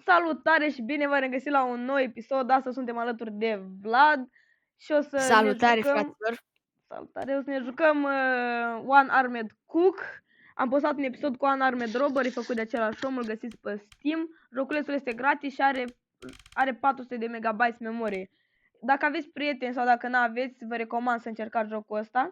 Salutare și bine v-am regăsit la un nou episod. Astăzi suntem alături de Vlad și o să Salutare, ne jucăm... fraților! Salutare, o să ne jucăm One Armed Cook. Am postat un episod cu One Armed Robbery făcut de același om, îl găsiți pe Steam. Joculețul este gratis și are 400 de megabytes memorie. Dacă aveți prieteni sau dacă nu aveți, vă recomand să încercați jocul ăsta.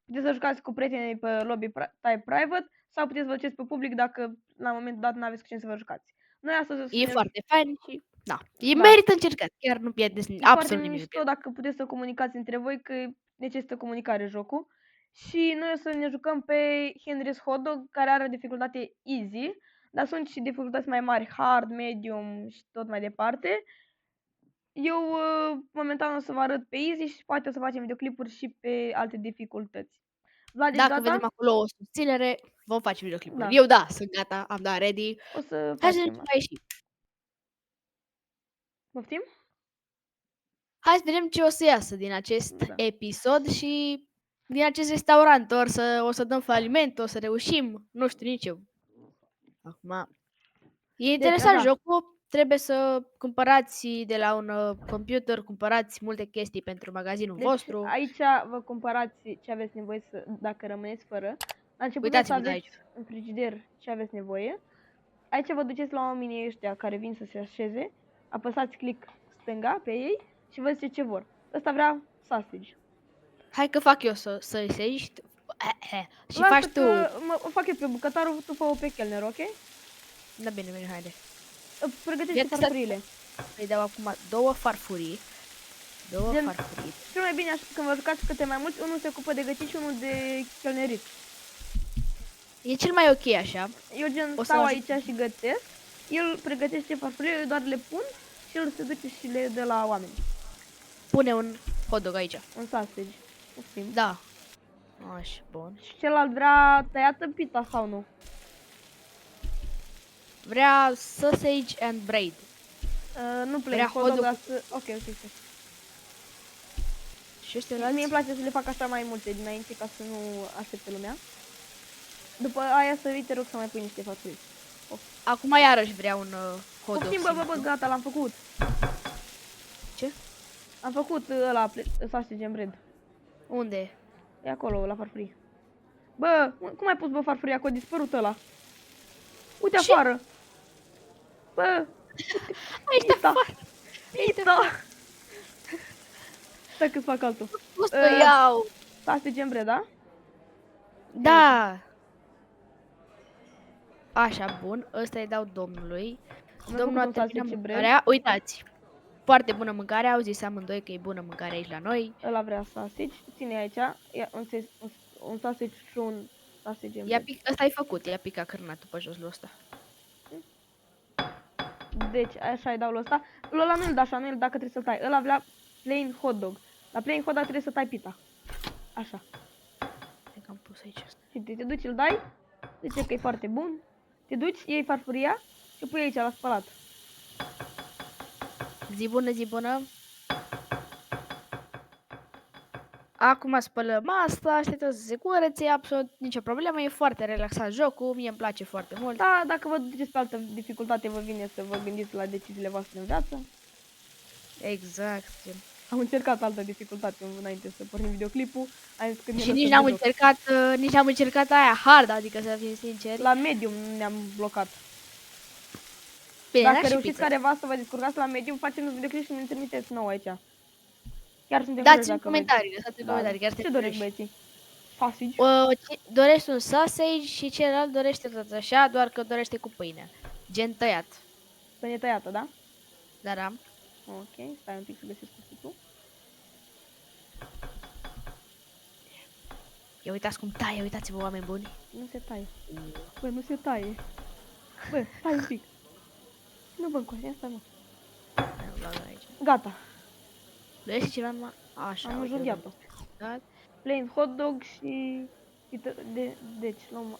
Puteți să jucați cu prietenii pe lobby type private sau puteți să vă duceți pe public dacă la momentul dat nu aveți cu cine să vă jucați. Noi astăzi o să E foarte fain și da, Da. merită încercat, chiar nu pierdeți E foarte absolut nimic. mișto dacă puteți să comunicați între voi, că necesită comunicare jocul. Și noi o să ne jucăm pe Henry's Hot Dog, care are o dificultate easy, dar sunt și dificultăți mai mari, hard, medium și tot mai departe. Eu momentan o să vă arăt pe easy și poate o să facem videoclipuri și pe alte dificultăți. Vlad, ești Dacă gata? vedem acolo o susținere, vom face videoclipuri. Da. Eu da, sunt gata, am dat ready. O să Hai să facem vedem ce va ieși. Poftim? Hai să vedem ce o să iasă din acest Da. episod și din acest restaurant. O să dăm faliment, o să reușim, nu știu nici eu. Acum, e interesant așa. jocul. Trebuie să cumpărați de la un computer, cumpărați multe chestii pentru magazinul Deci vostru. aici vă cumpărați ce aveți nevoie dacă rămâneți fără. La început Uitați-vă să de aveți aici. în frigider ce aveți nevoie. Aici vă duceți la oamenii ăștia care vin să se așeze. Apăsați click stânga pe ei și vă zice ce vor. Ăsta vrea sausage. Hai că fac eu să iei și tu. Și Lasă faci tu. că o fac eu pe bucătarul, tu fă-o pe chelner, ok? Da, bine, bine, haide. Pregătește farfurile. Îi dau acum două farfurii. Două farfurii. Cel mai bine când vă jucați câte mai mulți, unul se ocupă de gătit și unul de chelnerit. E cel mai ok așa. Eu gen stau aici și gătesc. El pregătește farfurile, eu doar le pun și el se duce și le dă la oameni. Pune un hot dog aici. Un sausage. Poftim. Da. Așa, bun. Și celălalt vrea tăiată pita sau nu? Vrea sausage and bread. Nu plain hot dog, dar să... Ok. Și ăștia Mie îmi place să le fac așa mai multe dinainte ca să nu aștepte lumea. După aia să te rog să mai pui niște farfurii. Acum iarăși vrea un hot dog. Poftim, bă, gata, l-am făcut. Ce? Am făcut ăla, sausage and bread. Unde? E acolo, la farfurie. Bă, cum ai pus, bă, farfuria, că a dispărut ăla? Uite afară. Bă, aici afară. Pita. Stai că-ți fac altul. O să iau. Sausage and bread, da? Da. Așa, bun. Ăsta îi dau domnului. Domnul a terminat mâncarea. Uitați. Foarte bună mâncare. Au zis amândoi că e bună mâncare aici la noi. Ăla vrea sausage. Ține aici. Un sausage și un sausage and bread. Ăsta ai făcut. I-a picat cârnatul pe jos lui ăsta. Deci, așa îi dau lui ăsta. Ăla nu-l da așa, nu-l dacă trebuie să tai. Ăla vrea plain hot dog. La plain hot dog trebuie să tai pita. Așa. Cred că am pus aici asta. Și te duci, îl dai. Zice că e foarte bun. Te duci, iei farfuria și pui aici la spălat. Zi bună, zi bună. Acum spălăm asta, așteptăm să se curățe, absolut nicio problemă, e foarte relaxat jocul, mie îmi place foarte mult. Da, dacă vă duceți pe altă dificultate, vă vine să vă gândiți la deciziile voastre în viață. Exact. Am încercat altă dificultate înainte să pornim videoclipul. Și nici n-am încercat aia hard, adică să fim sinceri. La medium ne-am blocat. Bine, dacă reușiți careva să vă descurcați la medium, facem un videoclip și ne trimiteți nou aici. Chiar suntem dați în comentarii, lăsați în comentarii. Chiar ce dorești, băieții? Sausage? Dorești un sausage și celălalt dorește tot așa, doar că dorește cu pâine. Gen tăiat. Pâine tăiată, da? Da. Ok, stai un pic să găsesc cuțitul. Ia uitați cum taie, uitați-vă, oameni buni. Nu se taie. Bă, nu se taie. Bă, stai un pic. Nu vă încoace, asta nu. Gata. Dorește ceva numai? Așa. Am înjunghiat-o. Plain hot dog și... Deci, luăm...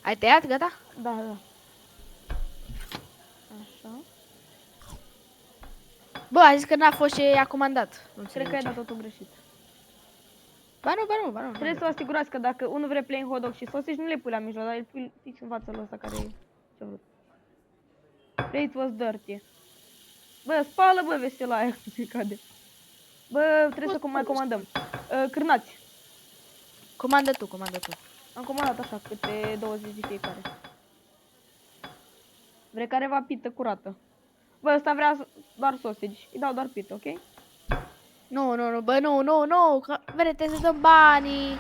Ai tăiat, gata? Da. Așa. Bă, a zis că n-a fost ce i-a comandat. Cred că ai dat totul greșit. Ba nu. Trebuie să vă asigurați că dacă unul vrea plain hot dog și sausage, nu le pui la mijloc, dar îl pui fix în fața lui ăsta care e ce vrut. Plate was dirty. Bă, spală, bă, vesela aia cum se cade. Bă, trebuie să mai comandăm. Cârnați. Comandă tu, comandă tu. Am comandat așa, câte 20 de fiecare. Vrei careva pită curată. Bă, ăsta vrea doar sausage. Îi dau doar pită, ok? Nu, nu, nu, bă, nu, nu, nu, că vrete să dăm banii.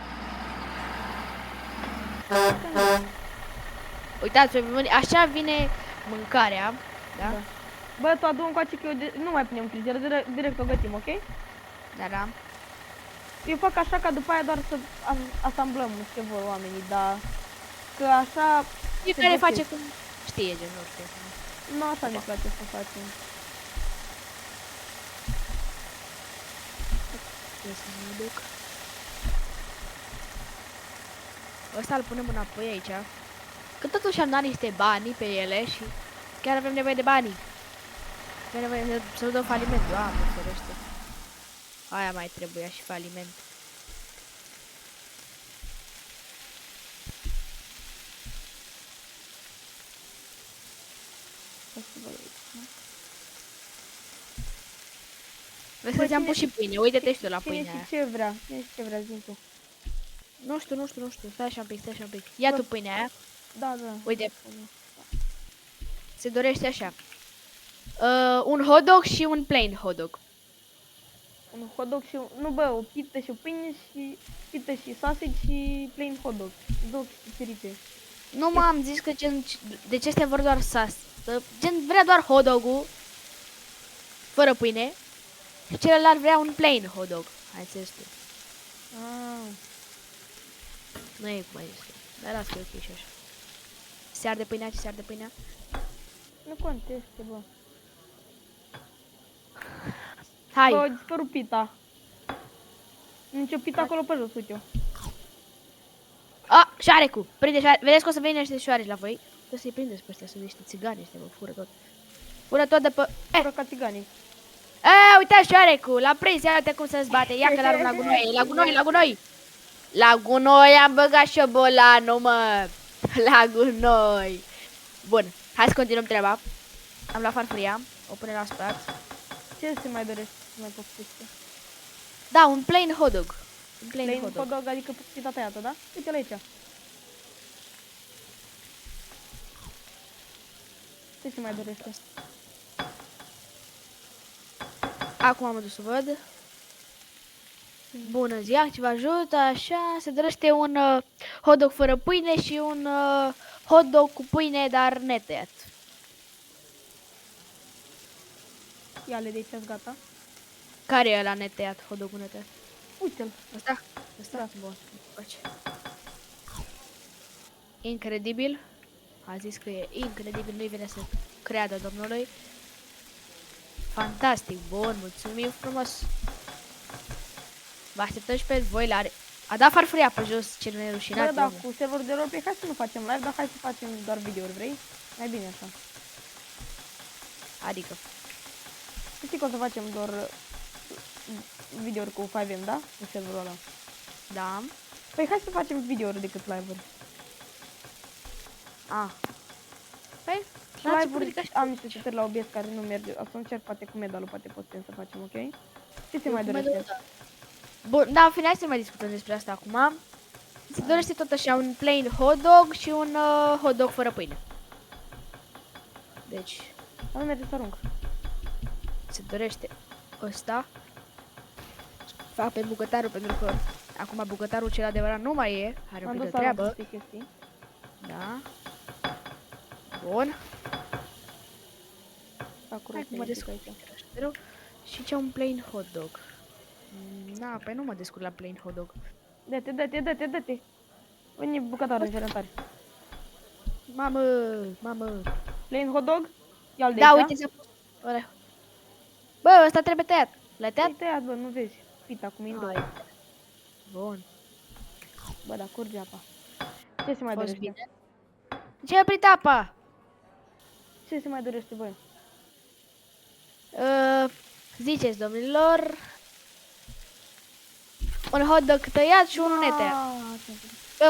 Uitați, așa vine mâncarea, da? Da. Bă, tu adu încoace că eu nu mai punem în frigider, direct o gătim, ok? Da, da. Eu fac așa ca după aia doar să asamblăm ce vor oamenii, dar că așa... Fiecare face cum știe, gen, nu știu. Nu așa ne place să facem. Trebuie să mă duc. Ăsta îl punem înapoi aici. Că totuși am dat niște bani pe ele și chiar avem nevoie de banii. Avem nevoie să dăm faliment, Doamne ferește. Aia mai trebuia și faliment. Vezi că ți-am pus și pâine, uite-te și tu la pâinea aia. Cine și ce vrea, zi tu. Nu știu, stai așa un pic, stai așa un pic. Ia tu pâinea aia. Da, da. Uite. Se dorește așa. Un hot dog și un plain hot dog. Un hot dog și nu bă, o pită și o pâine și pită și sausage și plain hot dog. Două diferite. Nu m-am zis că gen, de ce este vor doar sas. Gen vrea doar hot dog-ul fără pâine și celălalt vrea un plain hot dog. Hai să știu. Ah. Nu e cum ai zis. Dar las că e ok și așa. Se arde pâinea, se arde pâinea. Nu conteste, bă. Hai. Bă, a dispărut pita. Nici o pită acolo pe jos, uite-o. A, șoarecul. Prinde șoare. Vedeți că o să vină niște șoareci la voi? Trebuie să-i prindeți pe ăștia, sunt niște țigani ăștia, bă, fură tot. Fură tot de pe... Fură ca țiganii. Uitați șoarecul, l-a prins, ia uite cum se zbate. Ia că l-a la gunoi, la gunoi, la gunoi. La gunoi am băgat șobolanul, mă. La gunoi. Bun, hai să continuăm treaba. Am luat farfuria, o pune la spart. Ce se mai dorește să mai poftește? Da, un plain hot dog. Un Plain hot dog, adică pita tăiată, da? Uite-l aici. Ce se mai dorește? Acum am dus să văd. Bună ziua, ce vă ajută, așa, se dorește un hot dog fără pâine și un hot dog cu pâine, dar netăiat. Ia-le de aici, gata. Care e ăla netăiat, hot dog-ul netăiat? Uite-l. Ăsta? Ăsta? Bun, face. Incredibil. A zis că e incredibil, nu-i vine să creadă domnului. Fantastic, bun, mulțumim frumos. Vă așteptăm și pe voi la... A dat farfuria pe jos, cel nerușinat. Bă, da, cu serverul de roleplay, hai să nu facem live, dar hai să facem doar videouri, vrei? Mai bine așa. Adică. Știi că o să facem doar videouri cu 5M, da? Cu serverul ăla. Da. Păi hai să facem videouri decât live-uri. A. Păi, Live-uri, am niște setări la OBS care nu merge. O să încerc poate cu medalul, poate putem să facem, ok? Ce se mai dorește? Bun, da, în fine, hai să mai discutăm despre asta acum. Se dorește tot așa un plain hot dog și un hot dog fără pâine. Deci, Nu merge să arunc. se dorește ăsta. Fac pe bucătarul pentru că acum bucătarul cel adevărat nu mai e. Are un pic de treabă. Chestii. Da. Bun. Hai Mă descurc aici. Și ce un plain hot dog. Da, păi nu mă descurc la plain hot dog. Dă-te. Vine bucătarul în gerentare. Mamă. Plain hot dog? Ia-l de Da, aici. uite s-a pus. Bă, ăsta trebuie tăiat. L-ai tăiat? E tăiat, bă, nu vezi. Pita cum e în două. Bun. Bă, da, curge apa. Ce se mai dorește? Bine. Ce a oprit apa? Ce se mai dorește, bă? Ziceți, domnilor. Un hot dog tăiat și unul netăiat.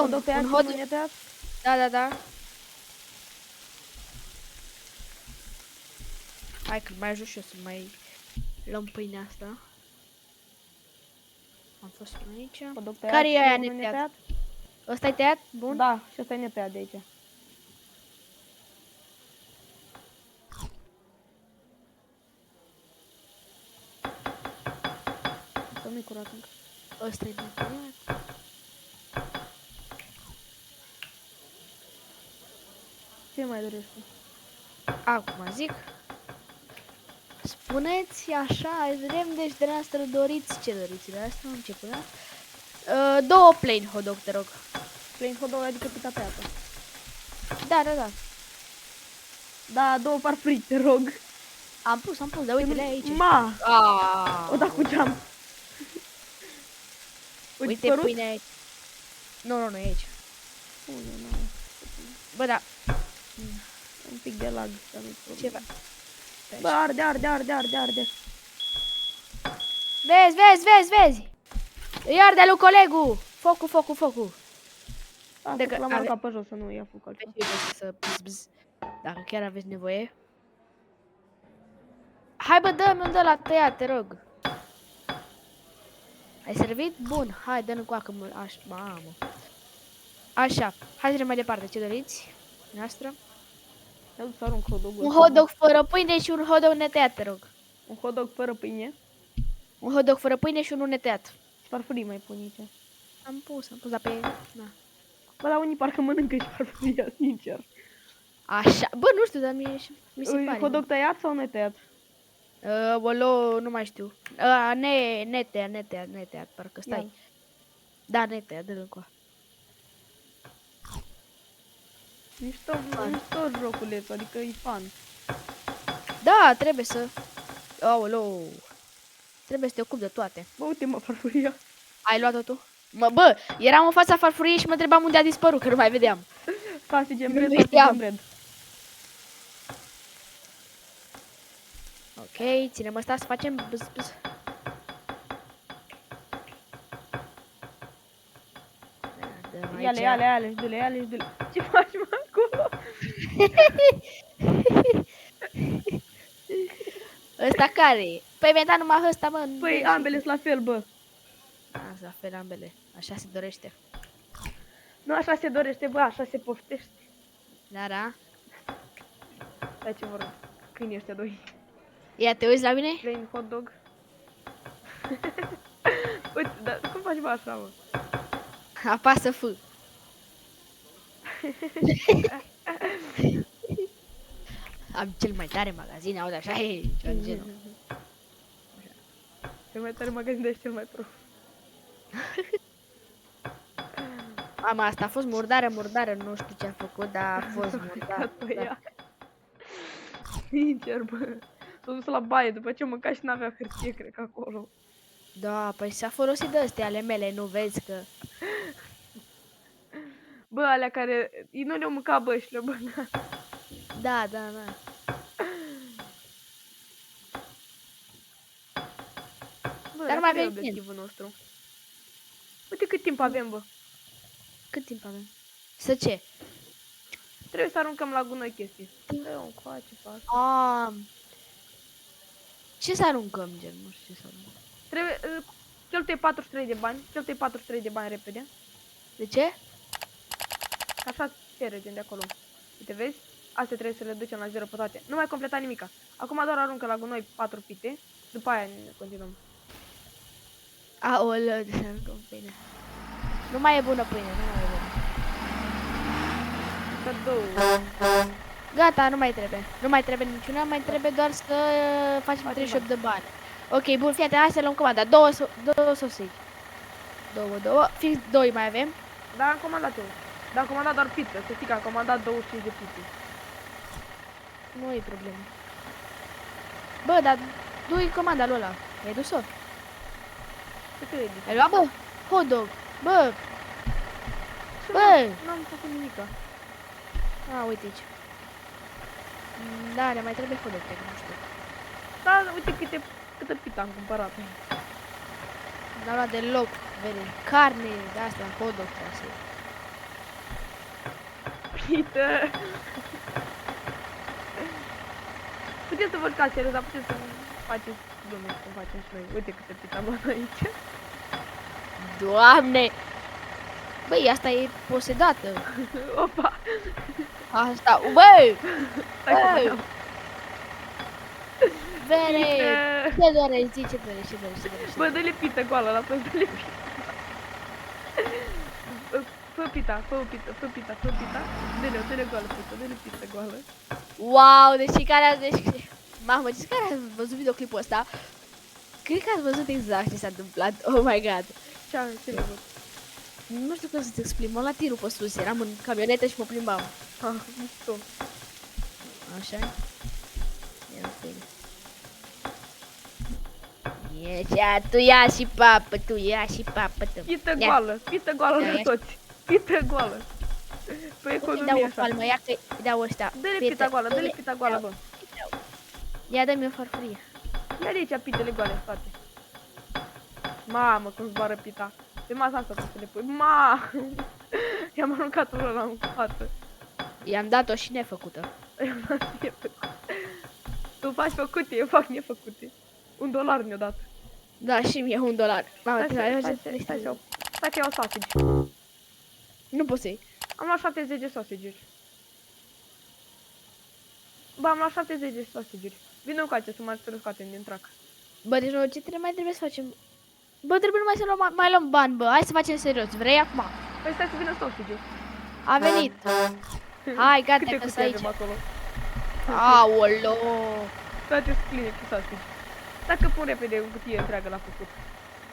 Un hot dog netăiat? Da. Hai că mai ajut și eu să mai luăm pâinea asta. Am fost până aici. Hot dog tăiat, Care e aia unul netăiat? Ăsta-i tăiat? Bun? Da, și ăsta e netăiat de aici. Asta nu-i curat încă. Ăsta-i netăiat. Ce mai dorești tu? Acum zic. Spuneți așa, hai să vedem, deci de noastră doriți, ce doriți de asta? Ce până? Două plain hot dog, te rog. Plain hot dog, adică pita pe apă. Da, da, da. Da, două farfurii, te rog. Am pus, dar uite-le aici. Ma! Ah, O da cu geam. uite pâinea aici. Nu, e aici. Bă, da. Un pic de lag. Ceva. Bă, arde. Vezi! Îi arde lui colegul! Focul! Asta l-am aruncat pe jos să nu ia foc altceva. Să bzz. Dacă chiar aveți nevoie. Hai bă, dă-mi un de la tăiat, te rog. Ai servit? Bun, hai, dă-mi coacă, mamă. Așa, hai să mergem mai departe, ce doriți? Noastră? Te duc să arunc hot dog-ul. Un hot dog fără pâine și un hot dog netăiat, te rog. Un hot dog fără pâine. Un hot dog fără pâine și unul netăiat. Farfurii mai pun aici. Am pus, dar pe... Na. Bă, la unii parcă mănâncă și farfuria, sincer. Așa, bă, nu știu, dar mi se pare. Hot dog tăiat sau netăiat? Bolo, nu mai știu. Netăiat, parcă stai. Ia. Da, netăiat, dă-l încoa. Mișto joculețul, adică e fan. Da, trebuie să... Aoleu. Trebuie să te ocupi de toate. Bă, uite mă, farfuria. Ai luat-o tu? Bă, eram în fața farfuriei și mă întrebam unde a dispărut, că nu mai vedeam. Sausage and Nu bread, știam. sausage and bread. Ok, ținem asta să facem bzz. Ia-le, du-le. Ce faci, mă, acolo? Ăsta care e? Păi mi-a dat numai ăsta, mă. Păi, ambele sunt la fel, bă. Asta, la fel ambele. Așa se dorește. Nu așa se dorește, bă, așa se poftește. Da. Stai ce vorbim. Câinii ăștia doi. Ia, te uiți la mine? Plain hot dog. Uite, dar cum faci, bă, așa, mă? Apasă F. Am cel mai tare magazin, aud așa, e, ceva de genul. Cel mai tare magazin, dar ești cel mai pro. Mama, asta a fost murdară, nu știu ce a făcut, dar a fost murdară. Sincer, bă. S-a dus la baie după ce mânca și n-avea hârtie, cred că acolo. Da, păi s-a folosit de astea ale mele, nu vezi că... Bă, alea care... Ei nu le-au mâncat bășile, bă. Da. Bă, Dar mai care e avem obiectivul nostru? Uite cât timp avem, bă. Cât timp avem? Să ce? Trebuie să aruncăm la gunoi chestii. Dă un coace, fac. Ce să aruncăm, gen? Nu știu ce să aruncăm. Trebuie... Cheltuie 43 de bani. Cheltuie 43 de bani repede. De ce? Așa cere, gen, de acolo. Uite, vezi? Astea trebuie să le ducem la 0 pe toate. Nu mai completa nimica. Acum doar aruncă la gunoi 4 pite. După aia ne continuăm. Aoleu, de să aruncăm pâine. Nu mai e bună pâine, nu mai e bună. Să două. Gata, nu mai trebuie niciuna, mai trebuie doar să facem 38 de bani. Ok, bun, fii atent, hai să luăm comanda. Două sosici. Două, fix 2 mai avem. Da, am comandat eu. Dar am comandat doar pizza, să știi că am comandat 25 de pizze. Nu e problemă. Bă, dar du-i comanda lui ăla. Ai dus-o? Ce crezi? Ai luat, bă? Hot dog. Bă! Bă! N-am făcut nimica. A, uite aici. Da, ne mai trebuie hot dog, nu știu. Da, uite câtă pizza am cumpărat. N-am luat deloc, vede. Carne, de asta, hot dog, asta. Pizza! Puteți să vă jucați serios, dar puteți să faceți glume cum facem și noi. Uite câte pita am luat aici. Doamne! Băi, asta e posedată. Opa! Asta, băi! Stai că mai Băi! am. Vere! Bine. Ce dorești? Zi, ce dorești? Ce dorești? Ce dorești? Bă, dă-le pită goală la toți, dă-le pită. Fă pita, fă pita, fă pita, fă pita. Dă-le goală pită, dă-le pită goală. Wow, deci care a... Deci... Mamă, deci care ați văzut videoclipul ăsta? Cred că ați văzut exact ce s-a întâmplat. Oh my god. Ce le văd? Nu știu cum să-ți explic, m-am luat tirul pe sus, eram în camionetă și mă plimbam. Ah, mișto. Așa? Ia uite. E cea, tu ia și papă, tu ia și papă, tu. Pită goală Ia. la toți. Pită goală. Pe Uite, dau economie o așa. palmă, ia că-i dau ăștia. Dă-le pita goală, dă-le pita goală, bă. Ia dă-mi o farfurie. Ia de aici pitele goale în spate. Mamă, cum zboară pita. Pe masa asta cum să le pui. I-am aruncat ăla în față. I-am dat-o și nefăcută. I-am dat nefăcut. Tu faci făcute, eu fac nefăcute. $1 mi-a dat. Da, și mie $1. Mamă, Stai că iau sausage. nu poți să iei. Am luat 70 de sausage-uri. Bă, am luat 70 de sausage-uri. Vino cu acestea să mă scoatem din trac. Bă, deci noi ce mai trebuie să facem? Bă, trebuie numai să mai luăm bani, bă. Hai să facem serios. Vrei acum? Păi stai să vină sausage-ul. A venit. Hai, gata, Câte că cutii stai aici. avem acolo? Aolo. Toate sunt pline cu sausage. Dacă pun repede o cutie întreagă la făcut.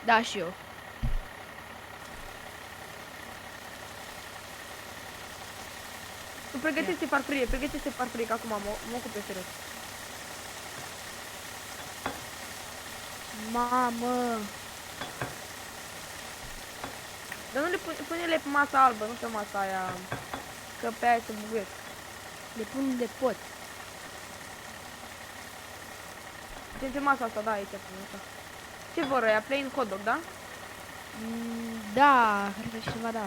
Da, și eu. Tu pregătește farfurie, că acum mă ocup pe serios. Mamă. Dar nu le pune-le pe masa albă, nu pe masa aia, că pe aia se buguiesc. Le pun unde pot. Gen pe masa asta, da, aici pune așa. Ce vor ăia? Plain hot dog, da? Da, cred că cineva da.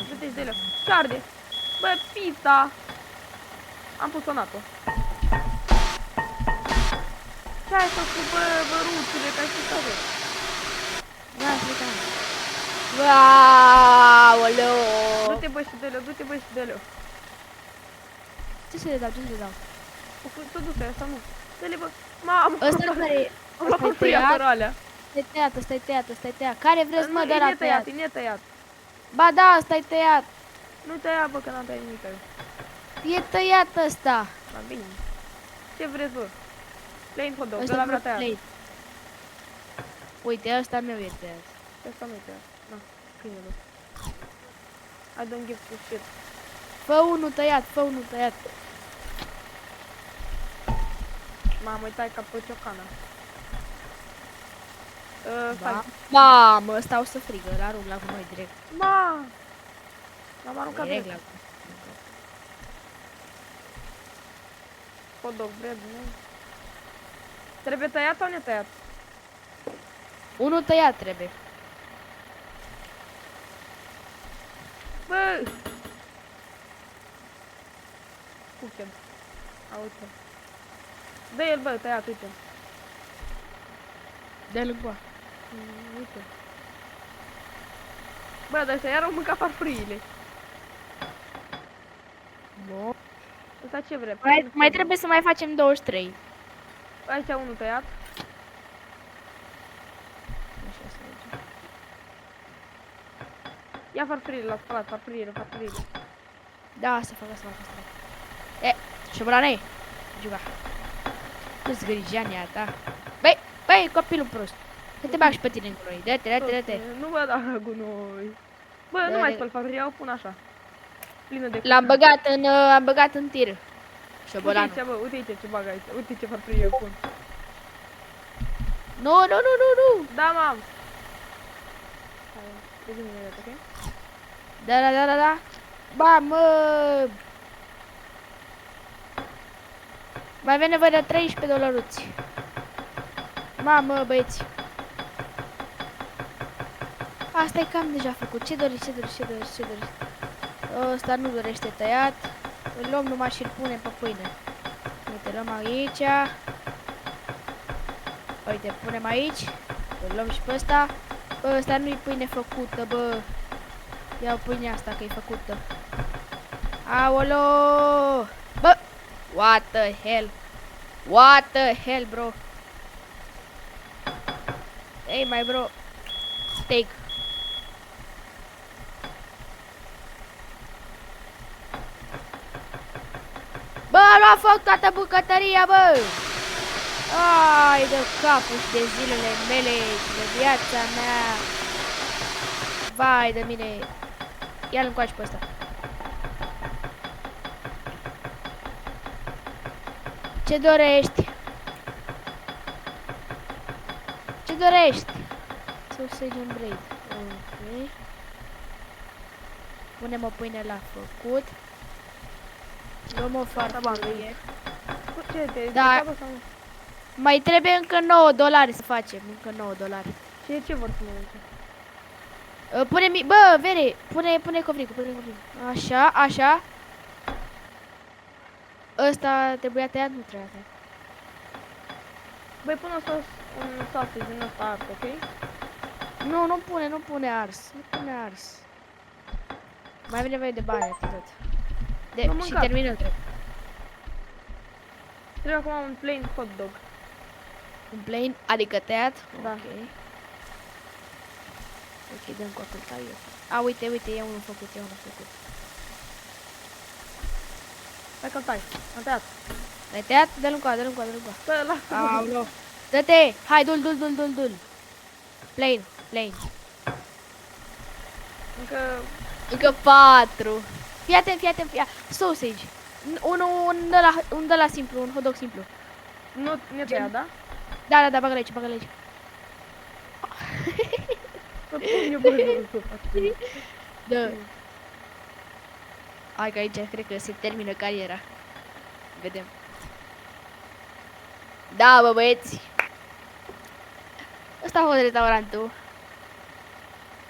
Du-te-și de-le. Ce arde? Bă, pita! Am pus-o NATO. Ce ai făcut, bă, ruțule, că ai spus așa? Da, cred că am. Aoleo. Du-te, bă, și de-le, du-te, bă, și de-le. Ce să le dau, ce să le dau? Tu du-te, asta nu. Dă-le, bă. Mamă! Ăsta care Am luat farfuria fără alea. Stai tăiat, stai tăiat, stai tăiat. Care vreți, mă, de la tăiat? E netăiat. Ba da, stai tăiat. Nu tăia, bă, că n-am tăiat nimic eu. E tăiat ăsta. Da, bine. Ce vreți, bă? Plain hot dog, Ăsta ăla vreau vrea tăiat. plate. Uite, ăsta meu e tăiat. Asta nu e tăiat. Na, câine, bă. I don't give a shit. Fă unul tăiat, fă unul tăiat. M-am uitat ca pe ciocana. Ba. Mamă, ăsta o să frigă, îl arunc la noi direct. Ma! L-am aruncat Direct direct. la Hot dog, bread, nu? Trebuie tăiat sau netăiat? unul tăiat trebuie. Bă! Cooked. A, uite. Dă el, bă, tăiat, uite. De-l încoa. Uite. Bă, dar ăștia iar au mâncat farfuriile. Bun. Ăsta ce vrea? Mai trebuie să mai facem 23. Aici unul tăiat. Așa să mergem. Ia farfurile la spălat, farfurile. Da, să fac asta. E, șobrane, juga. Tu-ți grijania ta. Băi, copilul prost. Că te bag și pe tine în gunoi. Dă-te. Nu vă da la gunoi. Bă, nu mai spăl farfuria, o pun așa. Plină de L-am băgat în tir. Șobolanul. Uite aici, bă, uite aici ce bag aici. Uite ce farfurie eu pun. Nu. Da, mam. Hai, vezi imediat, ok? Da. Mamă! Mai avem nevoie de $13. Mamă, băieți. Asta e cam deja făcut. Ce doriți? Ăsta nu dorește tăiat. Îl luăm numai și îl punem pe pâine. Uite, luăm aici. Uite, punem aici. Îl luăm și pe ăsta. Bă, ăsta nu-i pâine făcută, bă. Iau pâinea asta că e făcută. Aolo! Bă! What the hell? What the hell, bro? Hey, my bro. Take. Bă, a luat foc toată bucătăria, bă! Ai de capul și de zilele mele și de viața mea. Vai de mine. Ia-l încoace pe ăsta. Ce dorești? Ce dorești? Sausage and blade. Ok. Punem o pâine la făcut. Luăm o farfurie. Ce te Da. sau nu? Mai trebuie încă 9 dolari să facem. Încă 9 dolari. Ce vor să mă uite? Pune-mi, bă, Vere, pune covricul, Așa, așa. Ăsta trebuia tăiat, nu trebuia tăiat. Băi, pune un sausage din ăsta ars, ok? Nu pune ars. Nu pune ars. Mai avem nevoie de bani, atât. Și terminăm. Trebuie acum un plain hot dog. Un plain, adică tăiat? Da. Ok. Ok, dăm cu acel tai eu. A, uite, e unul făcut, Hai că-l tai. Am tăiat. L-ai tăiat? Dă-l încoa. Bă, lasă. Aoleu. Dă-te! Hai, dul. Plain. Încă 4. Fii atent. Sausage. Un de la simplu, un hot dog simplu. Nu e tăiat, da? Da, bagă-l aici. Cum e bă? Da. Hai că aici cred că se termină cariera. Vedem. Da, bă, băieți. Ăsta a fost restaurantul.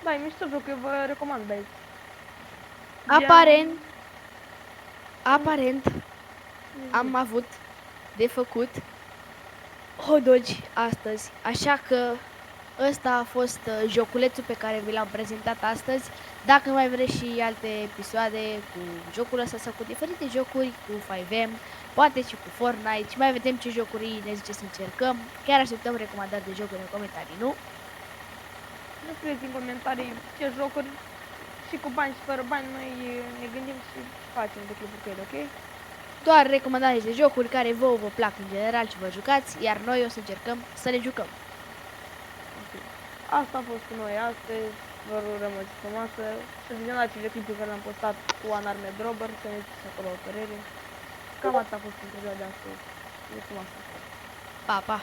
Da, e mișto joc, eu vă recomand, băieți. Aparent am avut de făcut hot dogi astăzi, așa că ăsta a fost joculețul pe care vi l-am prezentat astăzi. Dacă mai vreți și alte episoade cu jocul ăsta sau cu diferite jocuri, cu 5M, poate și cu Fortnite, și mai vedem ce jocuri ne zice să încercăm. Chiar așteptăm recomandări de jocuri în comentarii, nu? Nu scrieți în comentarii ce jocuri, și cu bani și fără bani, noi ne gândim și facem de clipuri cu ele, ok? Doar recomandări de jocuri care vă plac în general și vă jucați, iar noi o să încercăm să le jucăm. Asta a fost cu noi astăzi, vă urăm o zi frumoasă, să vizionați videoclipul care l-am postat cu Unarmed Robber, să ne ziceți acolo o părere. Cam asta a fost pentru ziua de astăzi. Zi frumoasă. Pa, pa!